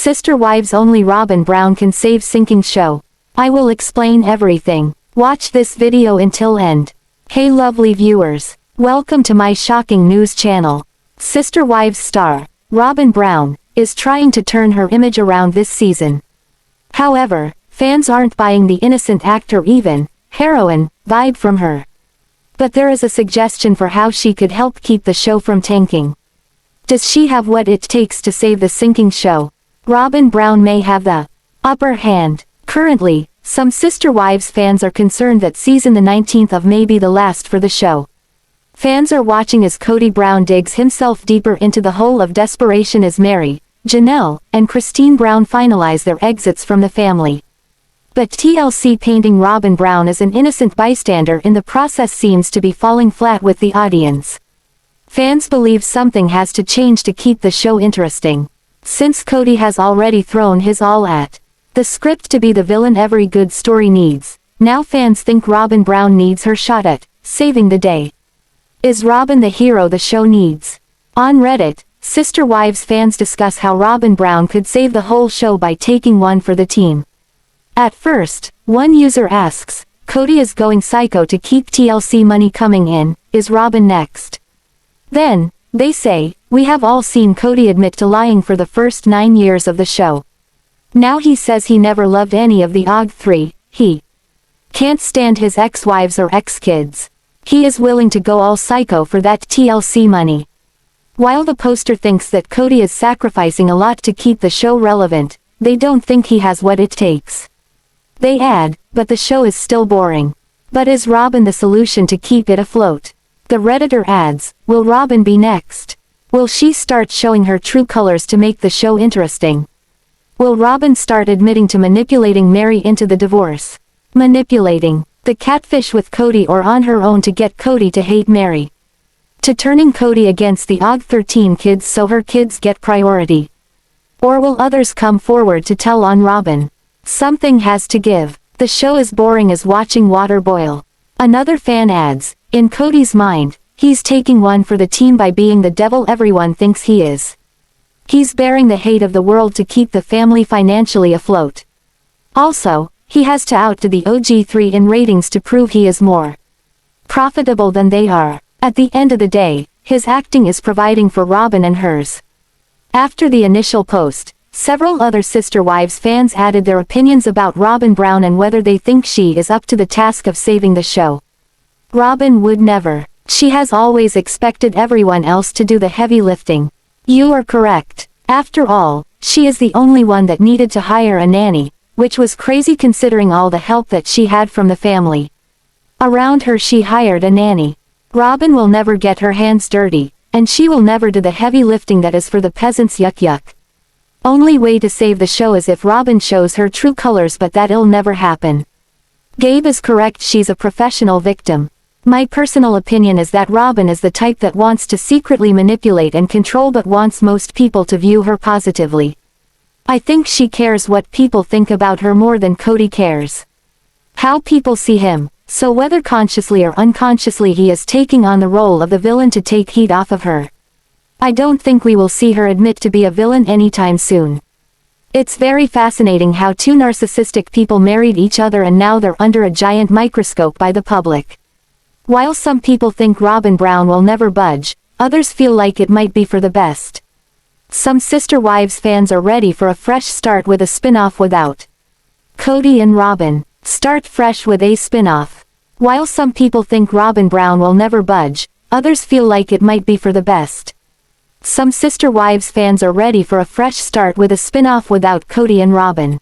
Sister Wives only Robyn Brown can save sinking show. I will explain everything. Watch this video until end. Hey lovely viewers. Welcome to my shocking news channel. Sister Wives star, Robyn Brown, is trying to turn her image around this season. However, fans aren't buying the innocent actor even, heroine, vibe from her. But there is a suggestion for how she could help keep the show from tanking. Does she have what it takes to save the sinking show? Robyn Brown may have the upper hand. Currently, some Sister Wives fans are concerned that season the 19th of may be the last for the show. Fans are watching as Kody Brown digs himself deeper into the hole of desperation as Meri, Janelle, and Christine Brown finalize their exits from the family. But TLC painting Robyn Brown as an innocent bystander in the process seems to be falling flat with the audience. Fans believe something has to change to keep the show interesting. Since Kody has already thrown his all at the script to be the villain every good story needs, now fans think Robyn Brown needs her shot at saving the day. Is Robyn the hero the show needs? On Reddit, Sister Wives fans discuss how Robyn Brown could save the whole show by taking one for the team. At first, one user asks, Kody is going psycho to keep TLC money coming in, is Robyn next? Then, they say, we have all seen Kody admit to lying for the first 9 years of the show. Now he says he never loved any of the OG3, he can't stand his ex-wives or ex-kids. He is willing to go all psycho for that TLC money. While the poster thinks that Kody is sacrificing a lot to keep the show relevant, they don't think he has what it takes. They add, but the show is still boring. But is Robyn the solution to keep it afloat? The Redditor adds, will Robyn be next? Will she start showing her true colors to make the show interesting? Will Robyn start admitting to manipulating Meri into the divorce? Manipulating the catfish with Kody, or on her own to get Kody to hate Meri? To turning Kody against the OG13 kids so her kids get priority? Or will others come forward to tell on Robyn? Something has to give. The show is boring as watching water boil. Another fan adds, in Kody's mind, he's taking one for the team by being the devil everyone thinks he is. He's bearing the hate of the world to keep the family financially afloat. Also, he has to out to the OG3 in ratings to prove he is more profitable than they are. At the end of the day, his acting is providing for Robyn and hers. After the initial post, several other Sister Wives fans added their opinions about Robyn Brown and whether they think she is up to the task of saving the show. Robyn would never. She has always expected everyone else to do the heavy lifting. You are correct. After all, she is the only one that needed to hire a nanny, which was crazy considering all the help that she had from the family. Around her she hired a nanny. Robyn will never get her hands dirty, and she will never do the heavy lifting that is for the peasants. Yuck yuck. Only way to save the show is if Robyn shows her true colors, but that'll never happen. Gabe is correct, she's a professional victim. My personal opinion is that Robyn is the type that wants to secretly manipulate and control but wants most people to view her positively. I think she cares what people think about her more than Kody cares how people see him, so whether consciously or unconsciously he is taking on the role of the villain to take heat off of her. I don't think we will see her admit to be a villain anytime soon. It's very fascinating how two narcissistic people married each other and now they're under a giant microscope by the public. While some people think Robyn Brown will never budge, others feel like it might be for the best. Some Sister Wives fans are ready for a fresh start with a spin-off without Kody and Robyn. Start fresh with a spin-off. While some people think Robyn Brown will never budge, others feel like it might be for the best. Some Sister Wives fans are ready for a fresh start with a spin-off without Kody and Robyn.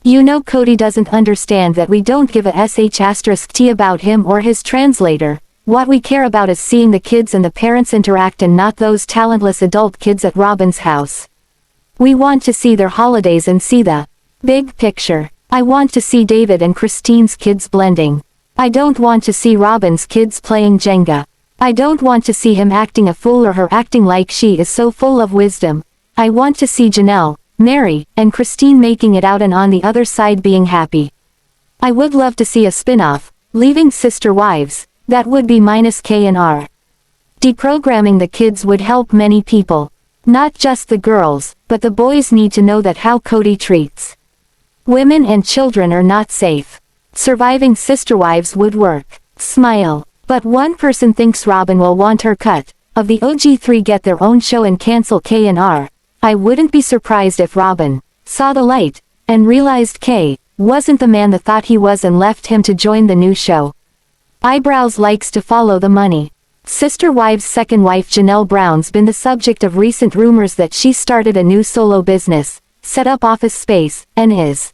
You know Kody doesn't understand that we don't give a sh*t about him or his translator. What we care about is seeing the kids and the parents interact and not those talentless adult kids at Robyn's house. We want to see their holidays and see the big picture. I want to see David and Christine's kids blending. I don't want to see Robyn's kids playing Jenga. I don't want to see him acting a fool or her acting like she is so full of wisdom. I want to see Janelle, Meri, and Christine making it out and on the other side being happy. I would love to see a spin-off, leaving Sister Wives. That would be -K and R. Deprogramming the kids would help many people. Not just the girls, but the boys need to know that how Kody treats women and children are not safe. Surviving sister wives would work. Smile. But one person thinks Robyn will want her cut of the OG3, get their own show and cancel K&R. I wouldn't be surprised if Robyn saw the light and realized K wasn't the man that thought he was and left him to join the new show. Eyebrows likes to follow the money. Sister Wives' second wife Janelle Brown's been the subject of recent rumors that she started a new solo business, set up office space, and is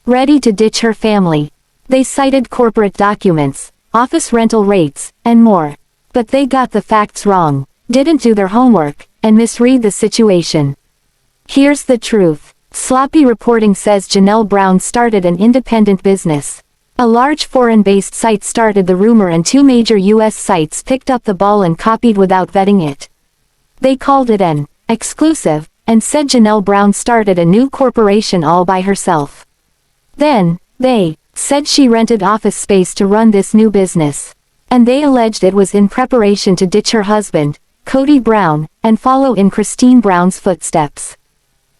ready to ditch her family. They cited corporate documents, office rental rates, and more. But they got the facts wrong, didn't do their homework, and misread the situation. Here's the truth. Sloppy reporting says Janelle Brown started an independent business. A large foreign-based site started the rumor and 2 major U.S. sites picked up the ball and copied without vetting it. They called it an exclusive, and said Janelle Brown started a new corporation all by herself. Then, they said she rented office space to run this new business. And they alleged it was in preparation to ditch her husband, Kody Brown, and follow in Christine Brown's footsteps.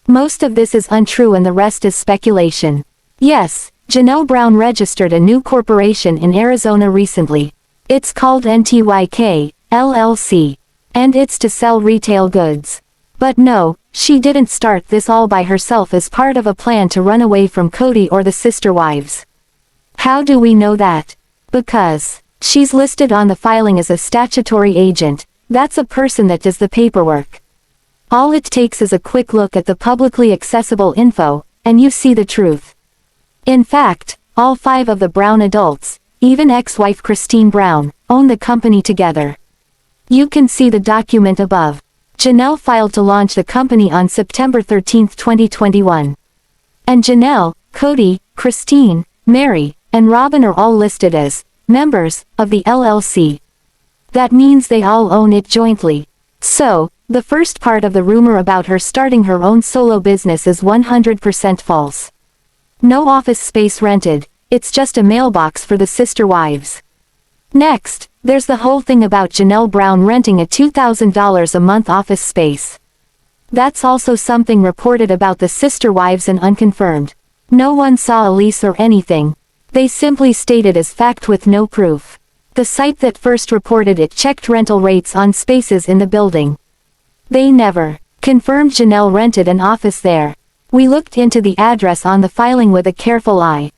Most of this is untrue and the rest is speculation. Yes, Janelle Brown registered a new corporation in Arizona recently. It's called NTYK, LLC. And it's to sell retail goods. But no, she didn't start this all by herself as part of a plan to run away from Kody or the sister wives. How do we know that? Because she's listed on the filing as a statutory agent. That's a person that does the paperwork. All it takes is a quick look at the publicly accessible info, and you see the truth. In fact, all 5 of the Brown adults, even ex-wife Christine Brown, own the company together. You can see the document above. Janelle filed to launch the company on September 13, 2021. And Janelle, Kody, Christine, Meri, and Robyn are all listed as members of the LLC. That means they all own it jointly. So, the first part of the rumor about her starting her own solo business is 100% false. No office space rented, it's just a mailbox for the sister wives. Next, there's the whole thing about Janelle Brown renting a $2,000 a month office space. That's also something reported about the sister wives and unconfirmed. No one saw a lease or anything. They simply stated as fact with no proof. The site that first reported it checked rental rates on spaces in the building. They never confirmed Janelle rented an office there. We looked into the address on the filing with a careful eye.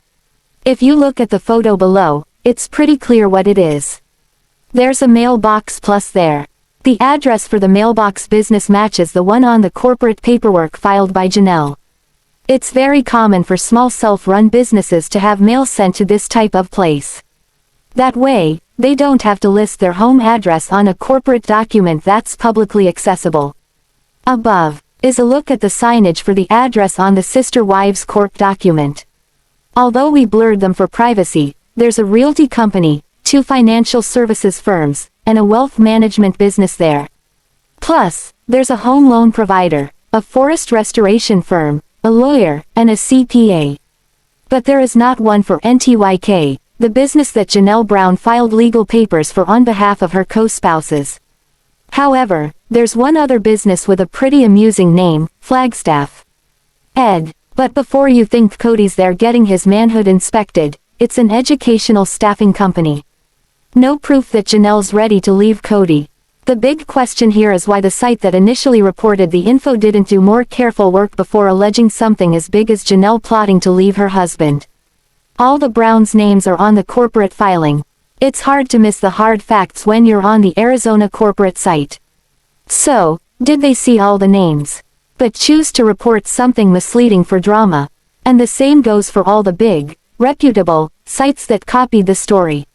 If you look at the photo below, it's pretty clear what it is. There's a mailbox plus there. The address for the mailbox business matches the one on the corporate paperwork filed by Janelle. It's very common for small self-run businesses to have mail sent to this type of place. That way, they don't have to list their home address on a corporate document that's publicly accessible. Above is a look at the signage for the address on the Sister Wives Corp document. Although we blurred them for privacy, there's a realty company, 2 financial services firms, and a wealth management business there. Plus, there's a home loan provider, a forest restoration firm, a lawyer, and a CPA. But there is not one for NTYK, the business that Janelle Brown filed legal papers for on behalf of her co-spouses. However, there's one other business with a pretty amusing name, Flagstaff Ed. But before you think Kody's there getting his manhood inspected, it's an educational staffing company. No proof that Janelle's ready to leave Kody. The big question here is why the site that initially reported the info didn't do more careful work before alleging something as big as Janelle plotting to leave her husband. All the Browns' names are on the corporate filing. It's hard to miss the hard facts when you're on the Arizona corporate site. So, did they see all the names? But choose to report something misleading for drama. And the same goes for all the big, reputable, sites that copied the story.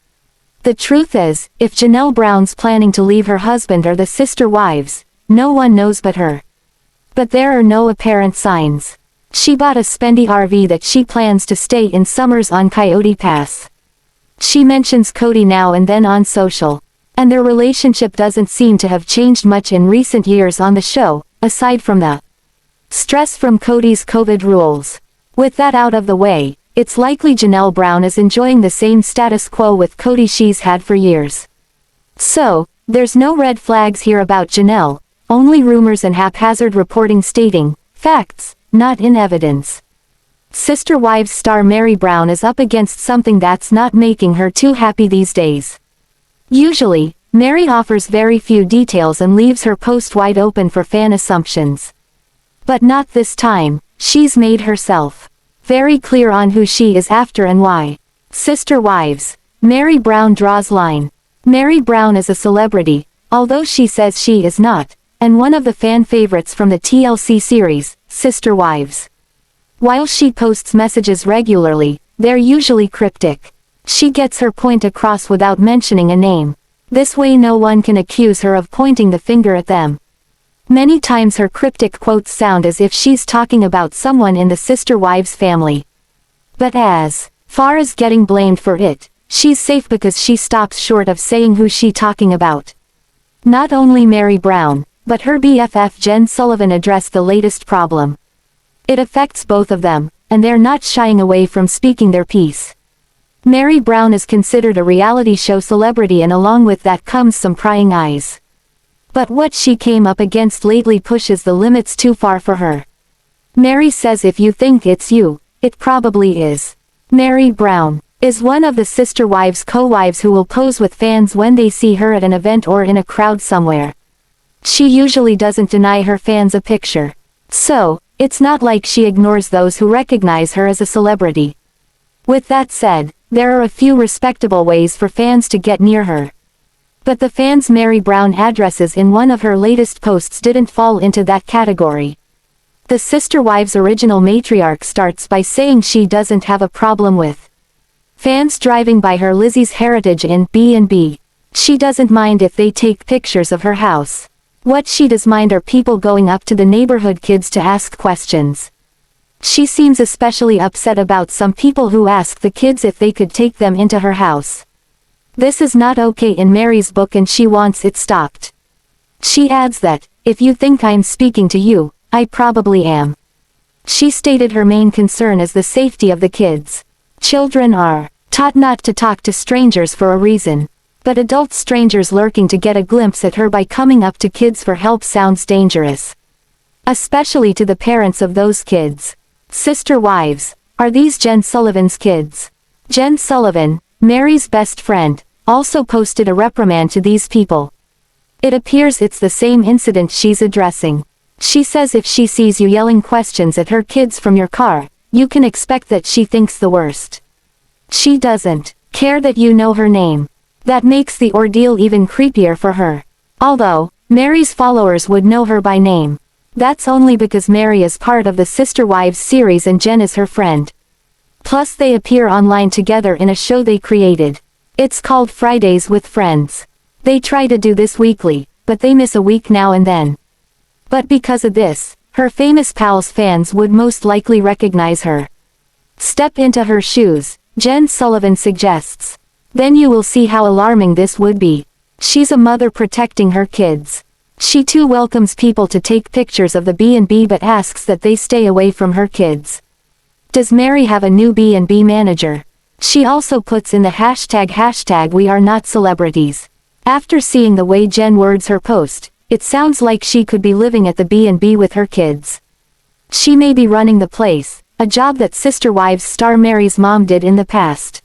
The truth is, if Janelle Brown's planning to leave her husband or the sister wives, no one knows but her. But there are no apparent signs. She bought a spendy RV that she plans to stay in summers on Coyote Pass. She mentions Kody now and then on social. And their relationship doesn't seem to have changed much in recent years on the show, aside from the stress from Kody's COVID rules. With that out of the way, it's likely Janelle Brown is enjoying the same status quo with Kody she's had for years. So, there's no red flags here about Janelle, only rumors and haphazard reporting stating facts, not in evidence. Sister Wives star Meri Brown is up against something that's not making her too happy these days. Usually, Meri offers very few details and leaves her post wide open for fan assumptions. But not this time. She's made herself very clear on who she is after and why. Sister Wives. Meri Brown draws line. Meri Brown is a celebrity, although she says she is not, and one of the fan favorites from the TLC series, Sister Wives. While she posts messages regularly, they're usually cryptic. She gets her point across without mentioning a name. This way no one can accuse her of pointing the finger at them. Many times her cryptic quotes sound as if she's talking about someone in the Sister Wives family. But as far as getting blamed for it, she's safe because she stops short of saying who she's talking about. Not only Meri Brown, but her BFF Jen Sullivan addressed the latest problem. It affects both of them, and they're not shying away from speaking their piece. Meri Brown is considered a reality show celebrity, and along with that comes some prying eyes. But what she came up against lately pushes the limits too far for her. Meri says if you think it's you, it probably is. Meri Brown is one of the Sister Wives co-wives who will pose with fans when they see her at an event or in a crowd somewhere. She usually doesn't deny her fans a picture. So, it's not like she ignores those who recognize her as a celebrity. With that said, there are a few respectable ways for fans to get near her. But the fans Meri Brown addresses in one of her latest posts didn't fall into that category. The Sister Wives original matriarch starts by saying she doesn't have a problem with fans driving by her Lizzie's Heritage in B&B. She doesn't mind if they take pictures of her house. What she does mind are people going up to the neighborhood kids to ask questions. She seems especially upset about some people who ask the kids if they could take them into her house. This is not okay in Meri's book and she wants it stopped. She adds that, if you think I'm speaking to you, I probably am. She stated her main concern is the safety of the kids. Children are taught not to talk to strangers for a reason. But adult strangers lurking to get a glimpse at her by coming up to kids for help sounds dangerous. Especially to the parents of those kids. Sister Wives. Are these Jen Sullivan's kids? Jen Sullivan, Meri's best friend, also posted a reprimand to these people. It appears it's the same incident she's addressing. She says if she sees you yelling questions at her kids from your car, you can expect that she thinks the worst. She doesn't care that you know her name. That makes the ordeal even creepier for her. Although, Meri's followers would know her by name. That's only because Meri is part of the Sister Wives series and Jen is her friend. Plus they appear online together in a show they created. It's called Fridays with Friends. They try to do this weekly, but they miss a week now and then. But because of this, her famous pals fans would most likely recognize her. Step into her shoes, Jen Sullivan suggests. Then you will see how alarming this would be. She's a mother protecting her kids. She too welcomes people to take pictures of the B&B but asks that they stay away from her kids. Does Meri have a new B&B manager? She also puts in the hashtag we are not celebrities. After seeing the way Jen words her post, it sounds like she could be living at the B&B with her kids. She may be running the place, a job that Sister Wives star Meri's mom did in the past.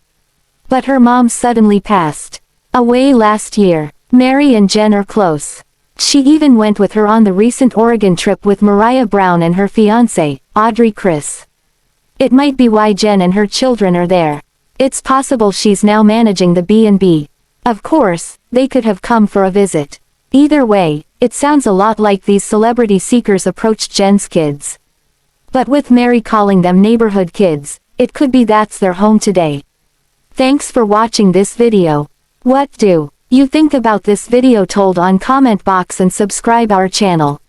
But her mom suddenly passed away last year. Meri and Jen are close. She even went with her on the recent Oregon trip with Mariah Brown and her fiancé, Audrey Chris. It might be why Jen and her children are there. It's possible she's now managing the B&B. Of course, they could have come for a visit. Either way, it sounds a lot like these celebrity seekers approached Jen's kids. But with Meri calling them neighborhood kids, it could be that's their home today. Thanks for watching this video. What do you think about this video? Told on comment box and subscribe our channel.